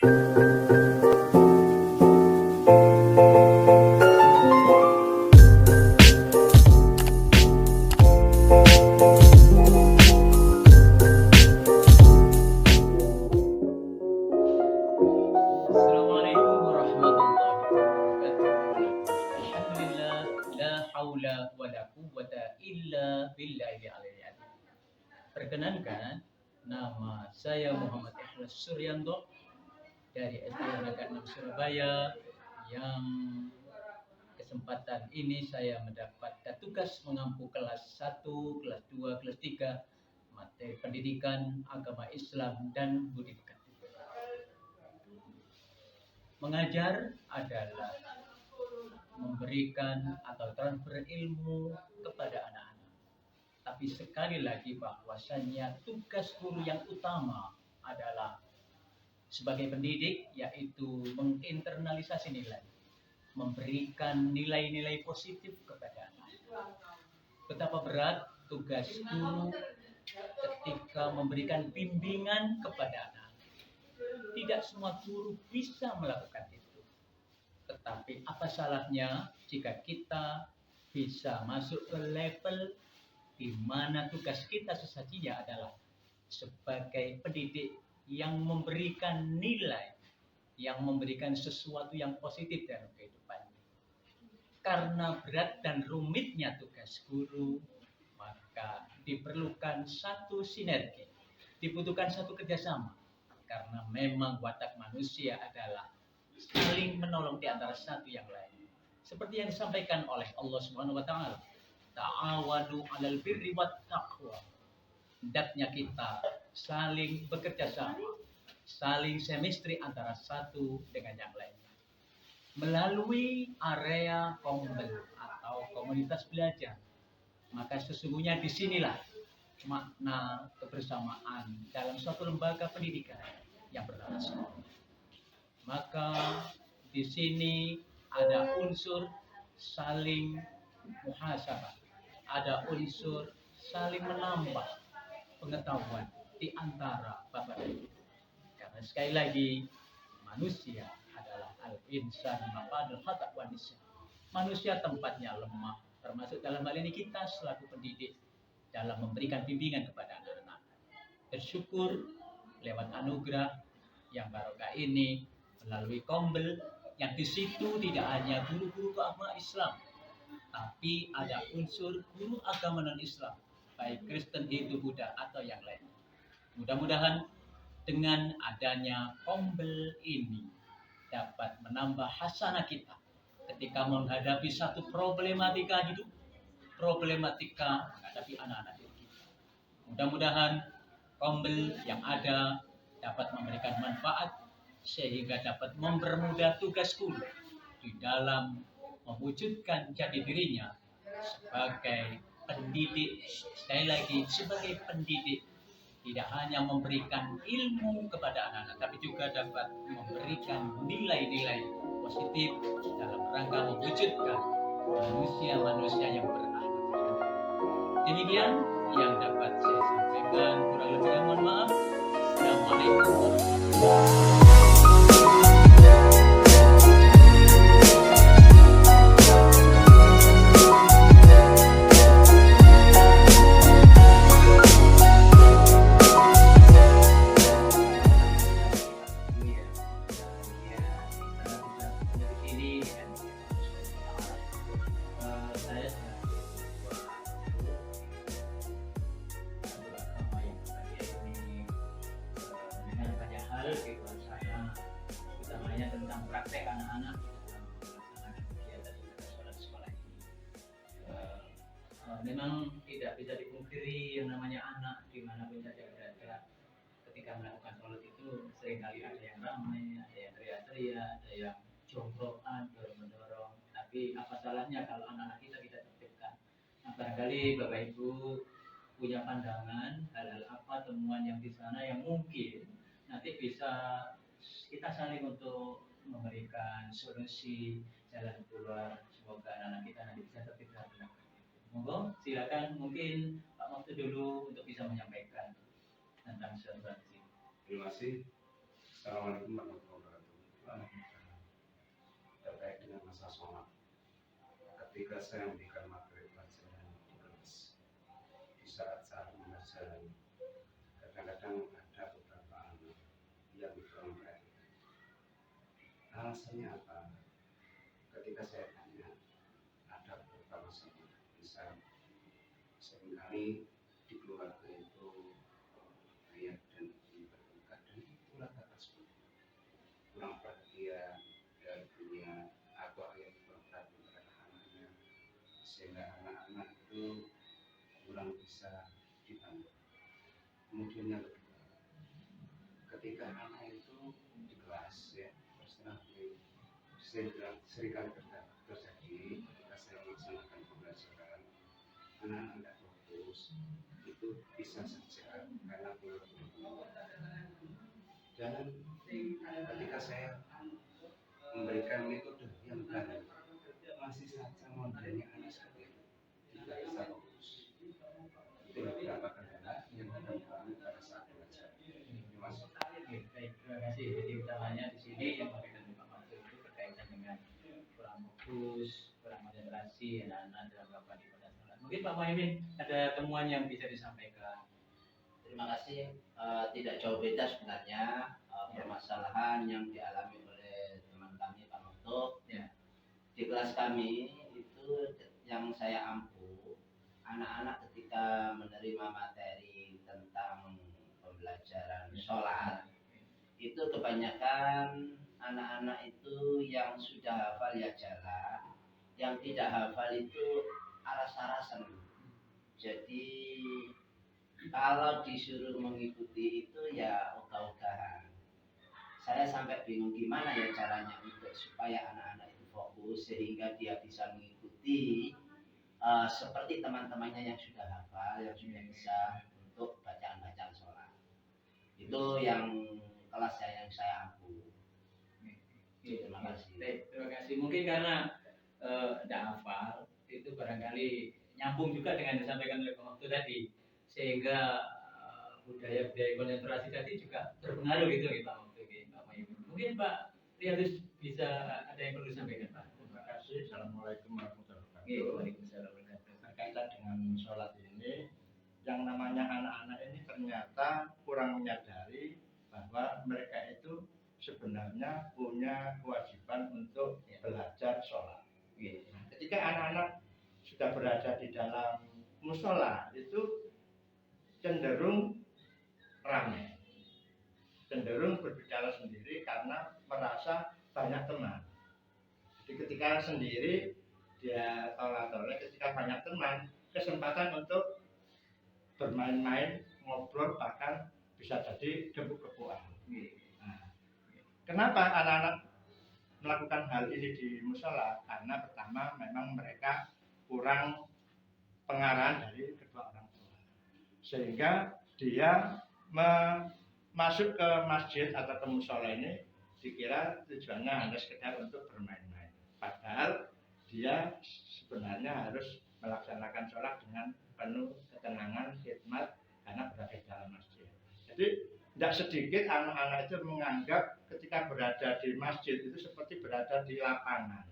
Assalamualaikum warahmatullahi wabarakatuh. Alhamdulillah, la haula wa la quwwata illa billahil aliyyil azim. Perkenankan, nama saya Muhammad Ikhlas Suryanto dari SD Negeri 6 Surabaya, yang kesempatan ini saya mendapatkan tugas mengampu kelas 1, kelas 2, kelas 3 materi pendidikan agama Islam dan budi pekerti. Mengajar adalah memberikan atau transfer ilmu kepada anak-anak. Tapi sekali lagi bahwasannya tugas guru yang utama adalah sebagai pendidik, yaitu menginternalisasi nilai, memberikan nilai-nilai positif kepada anak. Betapa berat tugas guru ketika memberikan bimbingan kepada anak. Tidak semua guru bisa melakukan itu. Tetapi apa salahnya jika kita bisa masuk ke level di mana tugas kita sesungguhnya adalah sebagai pendidik yang memberikan nilai, yang memberikan sesuatu yang positif dalam kehidupan. Karena berat dan rumitnya tugas guru, maka diperlukan satu sinergi, dibutuhkan satu kerjasama. Karena memang watak manusia adalah saling menolong di antara satu yang lain. Seperti yang disampaikan oleh Allah Subhanahu wa taala, ta'awanu 'alal birri wat taqwa. Hendaknya kita saling bekerja sama, saling semestri antara satu dengan yang lainnya. Melalui area kombel atau komunitas belajar, maka sesungguhnya disinilah makna kebersamaan dalam suatu lembaga pendidikan yang bernama sekolah. Maka di sini ada unsur saling muhasabah, ada unsur saling menambah pengetahuan di antara bapak dan ibu. Karena sekali lagi manusia adalah al-insan mafadul khata' wa nisyan. Manusia tempatnya lemah, termasuk dalam hal ini kita selaku pendidik dalam memberikan bimbingan kepada anak-anak. Bersyukur lewat anugerah yang barokah ini melalui kombel yang di situ tidak hanya guru-guru agama Islam, tapi ada unsur guru agama non-Islam, baik Kristen, Hindu, Buddha atau yang lain. Mudah-mudahan dengan adanya kombel ini dapat menambah hasanah kita ketika menghadapi satu problematika hidup, problematika menghadapi anak-anak kita. Mudah-mudahan kombel yang ada dapat memberikan manfaat sehingga dapat mempermudah tugas guru di dalam mewujudkan jati dirinya sebagai pendidik. Sekali lagi, sebagai pendidik tidak hanya memberikan ilmu kepada anak-anak, tapi juga dapat memberikan nilai-nilai positif dalam rangka mewujudkan manusia-manusia yang berakhlak. Demikian yang dapat saya sampaikan, kurang lebihnya mohon maaf. Assalamualaikum warahmatullahi wabarakatuh. Kehidupan saya, utamanya tentang praktek anak-anak dalam melaksanakan kegiatan ibadah sekolah ini. Memang tidak bisa dipungkiri yang namanya anak dimanapun saja berada, ketika melakukan sholat itu seringkali ada yang ramai, ada yang teriak-teriak, ada yang jongkrokan, dorong-mendorong. Tapi apa salahnya kalau anak-anak kita tertibkan? Nah, barangkali Bapak Ibu punya pandangan hal-hal apa temuan yang di sana yang mungkin nanti bisa kita saling untuk memberikan solusi jalan keluar. Semoga anak-anak kita nanti bisa tertib dan benar. Monggo, silakan mungkin Pak Mufti dulu untuk bisa menyampaikan tentang sesuatu. Terima kasih. Assalamualaikum warahmatullahi ketika saya memberikan materi pelajaran di kelas, di saat-saat mengajar, kadang-kadang ada beberapa anak yang kurang perhatian. Alasannya apa? Ketika saya tanya, ada beberapa masalah. Misal, seringkali di keluarga itu ayah dan ibu bertengkar, dan itulah kata seperti kurang perhatian dari dunia, atau ayah kurang perhatian terhadap anaknya, sehingga anak-anak itu kurang bisa dibantu. Kemudian yang kedua, ketika anak itu di kelas ya, terus terang seringkali terjadi ketika saya melaksanakan pembelajaran, anak-anak tidak fokus, itu bisa saja karena belum. Dan ketika saya memberikan metode yang baru, masih saja modelnya anak seperti itu tidak bisa fokus. Itu beberapa kendala yang kami alami pada saat belajar. Terima kasih. Baik, terima kasih. Jadi utamanya di sini yang memberikan Pak Mansur itu berkaitan dengan kurang fokus, kurang konsentrasi anak-anak dalam melakukan ibadah salat. Mungkin Pak Muhaimin ada temuan yang bisa disampaikan. Terima kasih. Tidak jauh beda sebenarnya permasalahan yang dialami oleh teman kami Pak Mokto. Ya. Di kelas kami itu yang saya ampu, anak-anak ketika menerima materi tentang pembelajaran sholat, itu kebanyakan anak-anak itu yang sudah hafal ya jalan, yang tidak hafal itu aras-arasan. Jadi kalau disuruh mengikuti itu ya ogah-ogahan. Saya sampai bingung gimana ya caranya untuk supaya anak-anak itu fokus sehingga dia bisa mengikuti seperti teman-temannya yang sudah hafal, yang sudah bisa untuk bacaan-bacaan sholat. Itu yang kelas yang saya ampu. Terima kasih. Terima kasih. Mungkin karena tidak hafal, itu barangkali nyambung juga dengan yang disampaikan oleh Pak Mokto tadi, sehingga budaya-budaya konsentrasi tadi juga terpengaruh gitu Pak Mokto. Mungkin Pak Riyadus bisa ada yang perlu disampaikan Pak. Terima kasih. Assalamualaikum warahmatullahi wabarakatuh. Waalaikumsalam warahmatullahi wabarakatuh. Berkaitan dengan sholat ini, yang namanya anak-anak ini ternyata kurang menyadari bahwa mereka itu sebenarnya punya kewajiban untuk belajar sholat. Nah, ketika anak-anak sudah berada di dalam musola itu cenderung ramai, cenderung berbicara sendiri karena merasa banyak teman. Jadi ketika sendiri dia tolak-tolak, ketika banyak teman, kesempatan untuk bermain-main, ngobrol, bahkan bisa jadi gebuk-gebukan. Nah, kenapa anak-anak melakukan hal ini di musola? Karena pertama memang mereka kurang pengarahan dari kedua orang tua, sehingga dia masuk ke masjid atau ke musola ini dikira tujuannya hanya sekedar untuk bermain-main, padahal dia sebenarnya harus melaksanakan sholat dengan penuh ketenangan, hikmat, karena berada di dalam masjid. Jadi tidak sedikit anak-anak itu menganggap ketika berada di masjid itu seperti berada di lapangan,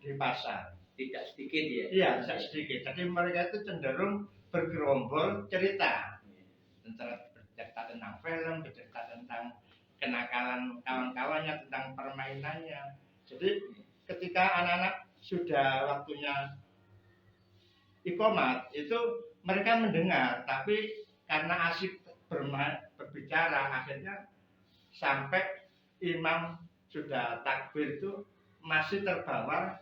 di pasar. Tidak sedikit ya? Iya, tidak sedikit. Jadi mereka itu cenderung bergerombol cerita tentang film, bercerita tentang kenakalan kawan-kawannya, tentang permainannya. Jadi ketika anak-anak sudah waktunya iqomat, itu mereka mendengar, tapi karena asik berbicara, akhirnya sampai imam sudah takbir itu masih terbawa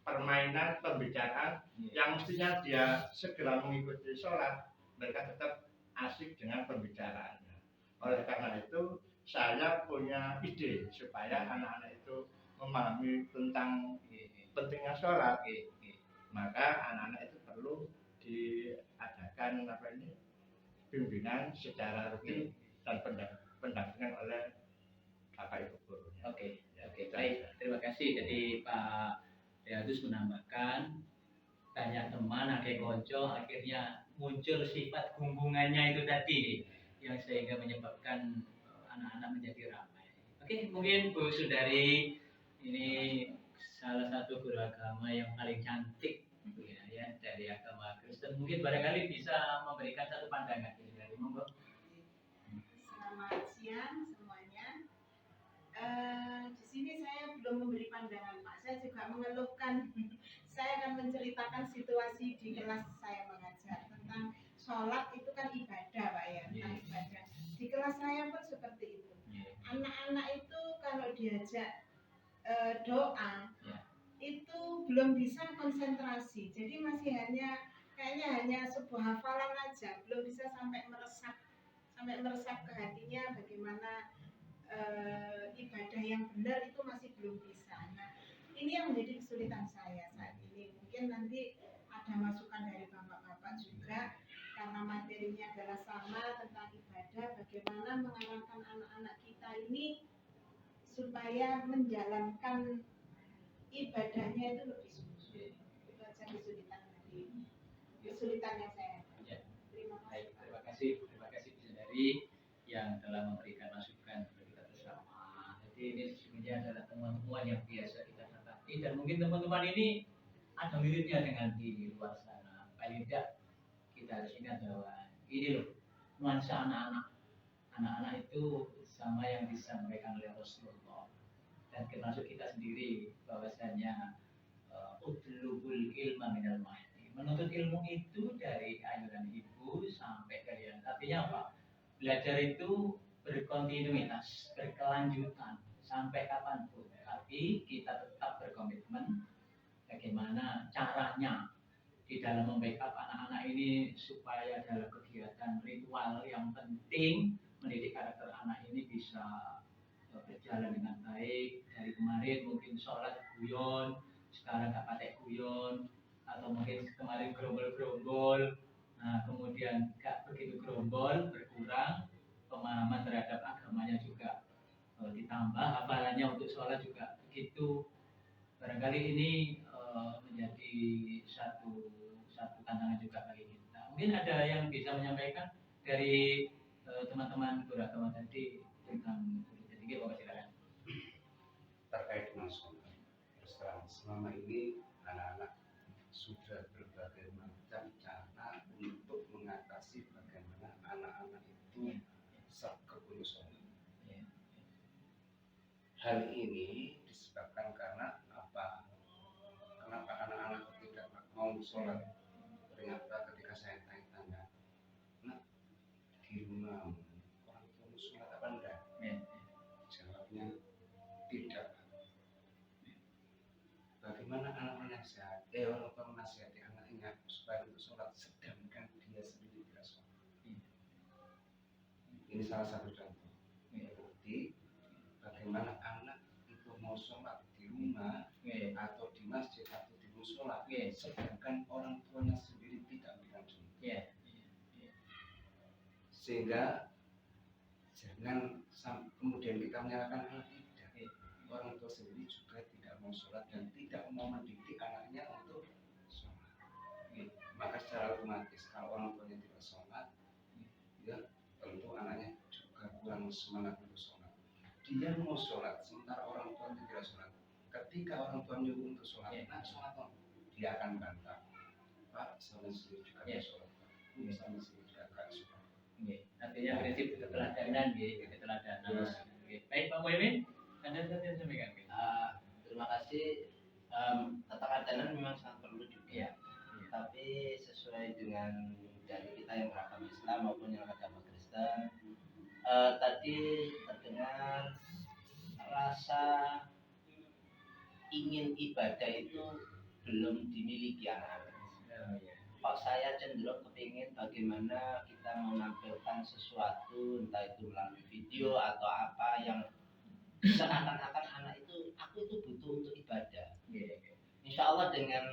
permainan, pembicaraan yang mestinya dia segera mengikuti sholat, mereka tetap asik dengan pembicaraannya. Oleh karena itu saya punya ide supaya anak-anak itu memahami tentang pentingnya sholat, maka anak-anak itu perlu diadakan bimbingan secara rutin dan pendampingan oleh Bapak Ibu gurunya. Oke, baik, terima kasih. Jadi Pak Riyadus menambahkan banyak teman, akeh konco, akhirnya muncul sifat gunggungannya itu tadi yang sehingga menyebabkan anak-anak menjadi ramai. Oke, mungkin Bu Sundari ini salah satu guru agama yang paling cantik ya dari agama Kristen. Mungkin barangkali bisa memberikan satu pandangan dari monggo. Selamat siang semuanya. Di sini saya belum memberi pandangan, Pak. Saya juga mengeluhkan. Saya akan menceritakan situasi di kelas saya mengajar tentang sholat itu kan ibadah, Pak ya, tentang ibadah. Di kelas saya pun seperti itu. Anak-anak itu kalau diajak doa itu belum bisa konsentrasi. Jadi masih kayaknya hanya sebuah hafalan aja, belum bisa sampai meresap ke hatinya bagaimana ibadah yang benar itu masih belum bisa. Nah, ini yang menjadi kesulitan saya saat ini. Mungkin nanti ada masukan dari bapak-bapak juga karena materinya adalah sama tentang ibadah, bagaimana mengarahkan anak-anak kita ini supaya menjalankan ibadahnya itu lebih sungguh. Itu aja kesulitan yang saya. Terima kasih. Terima kasih Bidadari yang telah memberikan masukan kepada kita bersama. Jadi ini sesungguhnya adalah temuan-temuan yang biasa kita dapati dan mungkin teman-teman ini ada miripnya dengan di luar sana. Paling tidak kita harus ingat bahwa ini loh nuansa anak-anak itu sama yang disampaikan oleh Rasulullah dan termasuk kita sendiri bahwasanya utlubul ilma minal mahdi, menuntut ilmu itu dari ayunan ibu sampai kalian. Artinya apa? Belajar itu berkontinuitas, berkelanjutan sampai kapanpun. Tapi kita tetap berkomitmen bagaimana caranya di dalam membackup anak-anak ini supaya dalam kegiatan ritual yang penting mendidik karakter anak ini bisa berjalan dengan baik. Dari kemarin mungkin sholat guyon, sekarang nggak pakai guyon, atau mungkin kemarin gerombol-gerombol. Nah, kemudian gak begitu gerombol, berkurang, pemahaman terhadap agamanya juga ditambah, hafalannya untuk sholat juga begitu. Barangkali ini menjadi satu tantangan juga bagi kita. Mungkin ada yang bisa menyampaikan dari teman-teman guru agama tadi tentang tinggi, Bapak silakan. Terkait dengan sholat, terus terang selama ini anak-anak sudah berbagai macam cara untuk mengatasi bagaimana anak-anak itu keburu sholat. Hal ini disebabkan karena apa? Kenapa anak-anak tidak mau sholat? Ternyata ketika saya tanya, nah di rumah orang tua sholat apa enggak? Jawabnya tidak. Bagaimana anak menasihati orang tua menasihati anaknya supaya untuk sholat sedangkan dia sendiri tidak sholat? Ini salah satu contoh. Bukti bagaimana anak itu mau sholat di rumah atau di masjid atau di musola, sedangkan orang tuanya sendiri tidak mengajari. Sehingga jangan kemudian kita menyalahkan anak tidak. Orang tua sendiri juga tidak mau sholat dan tidak mau mendidik anaknya untuk sholat. Maka secara otomatis kalau orang tuanya tidak sholat, ya tentu anaknya juga kurang semangat untuk sholat. Dia mau sholat sementara orang tuanya tidak sholat. Ketika orang tua nyuruh untuk sholat, nah sholat dia akan bantah. Pak, saya sendiri juga tidak sholat. Saya sendiri juga tidak sholat. Artinya prinsip keteladanan, keteladanan. Baik, Pak Muhyiddin, Anda tadi sampaikan. Terima kasih. Keteladanan memang sangat perlu juga. Tapi sesuai dengan dari kita yang beragama Islam maupun yang agama Kristen, tadi terdengar rasa ingin ibadah itu belum dimiliki anak-anak. Pak, saya cenderung kepingin bagaimana kita menampilkan sesuatu, entah itu melalui video atau apa yang seakan-akan anak itu, aku itu butuh untuk ibadah. Insya Allah dengan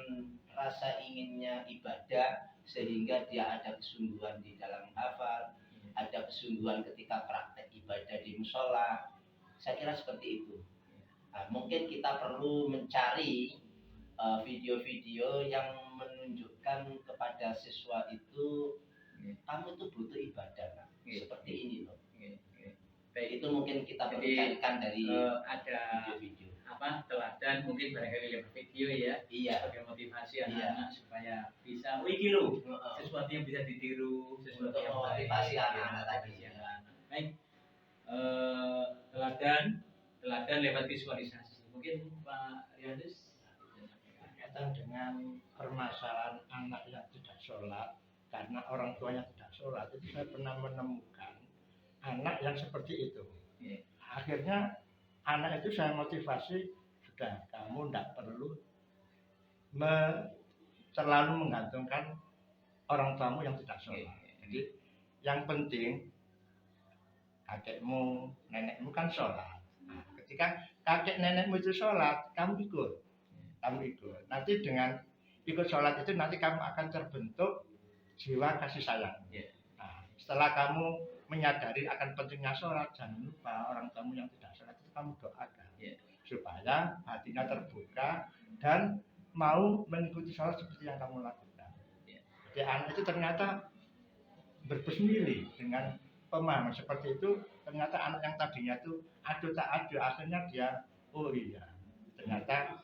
rasa inginnya ibadah sehingga dia ada kesungguhan di dalam hafal, ada kesungguhan ketika praktek ibadah di musola. Saya kira seperti itu. Nah, mungkin kita perlu mencari video-video yang menunjukkan kepada siswa itu kamu itu butuh ibadah, seperti ini loh. Baik, itu mungkin kita perlu carikan dari ada video-video. teladan, mungkin barangkali lewat video ya, Iya. sebagai motivasi anak-anak supaya bisa, wih gitu, sesuatu yang bisa ditiru, sesuatu Untuk yang memotivasi baik, anak-anak tadi. memotivasi anak-anak. Baik, teladan lewat visualisasi. Mungkin Pak Rianus Berkaitan dengan permasalahan anak yang tidak sholat karena orang tuanya tidak sholat, itu saya pernah menemukan anak yang seperti itu. Iya. Akhirnya anak itu saya motivasi, sudah kamu tidak perlu terlalu menggantungkan orang tuamu yang tidak sholat. Jadi yang penting kakekmu, nenekmu kan sholat. Nah, ketika kakek nenekmu itu sholat, kamu ikut. Nanti dengan ikut sholat itu nanti kamu akan terbentuk jiwa kasih sayang. Yeah. Nah, setelah kamu menyadari akan pentingnya sholat, jangan lupa orang tamu yang tidak sholat itu kamu doakan. Yeah. Supaya hatinya terbuka dan mau mengikuti sholat seperti yang kamu lakukan. Yeah. Jadi anak itu ternyata bersendiri dengan pemahaman seperti itu. Ternyata anak yang tadinya itu adu tak adu, akhirnya dia, oh iya, ternyata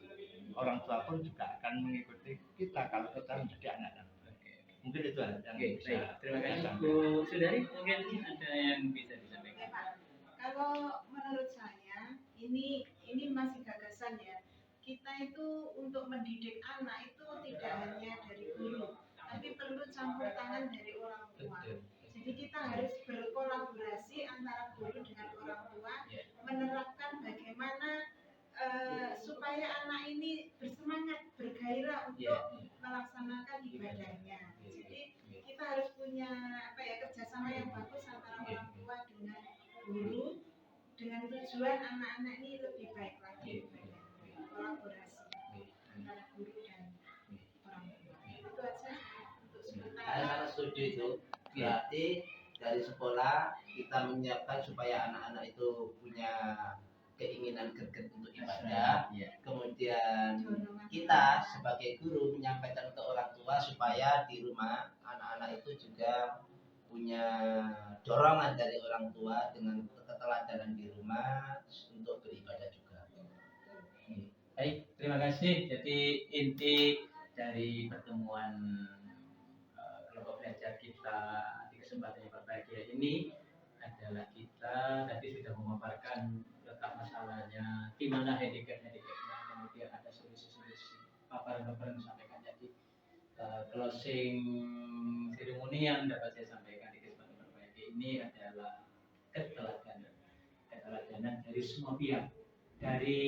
orang tua pun juga akan mengikuti kita kalau kita menjadi anak yang baik. Mungkin itu yang bisa. Baik. Terima kasih Bu Sudari. Mungkin ada yang bisa disampaikan. Pak, kalau menurut saya ini masih gagasan ya. Kita itu untuk mendidik anak itu tidak hanya dari guru, tapi perlu campur tangan dari orang tua. Jadi kita harus berkolaborasi antara guru dengan orang tua, menerapkan bagaimana supaya anak ini bersemangat, bergairah untuk melaksanakan ibadahnya. Jadi kita harus punya kerjasama yang bagus antara orang tua dengan guru, dengan tujuan anak-anak ini lebih baik lagi. Kolaborasi antara guru dan orang tua. Itu aja untuk Saya sementara. sangat setuju itu. Berarti dari sekolah kita menyiapkan supaya anak-anak itu punya keinginan greget untuk ibadah. Kemudian kita sebagai guru menyampaikan ke orang tua supaya di rumah anak-anak itu juga punya dorongan dari orang tua dengan keteladanan di rumah untuk beribadah juga. Baik, terima kasih. Jadi inti dari pertemuan kelompok belajar kita di kesempatan yang berbahagia ini adalah kita tadi sudah memaparkan letak masalahnya, di mana handicap-handicapnya, kemudian ada solusi-solusi, paparan-paparan disampaikan. Jadi closing ceremony yang dapat saya sampaikan di kesempatan berbahagia ini adalah keteladanan dari semua pihak, dari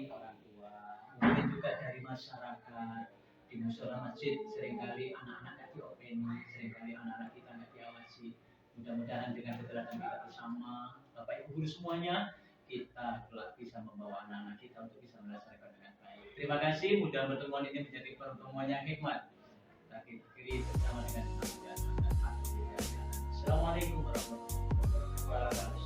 orang tua, mungkin juga dari masyarakat. Di musola masjid seringkali anak-anak nggak diopeni, seringkali anak-anak kita nggak diawasi. Mudah-mudahan dengan keteladanan kita bersama, Bapak Ibu guru semuanya, kita kelak bisa membawa anak-anak kita untuk bisa melaksanakan dengan baik. Terima kasih, mudah pertemuan ini menjadi pertemuan yang hikmat. Kita akhiri bersama dengan Assalamualaikum warahmatullahi wabarakatuh.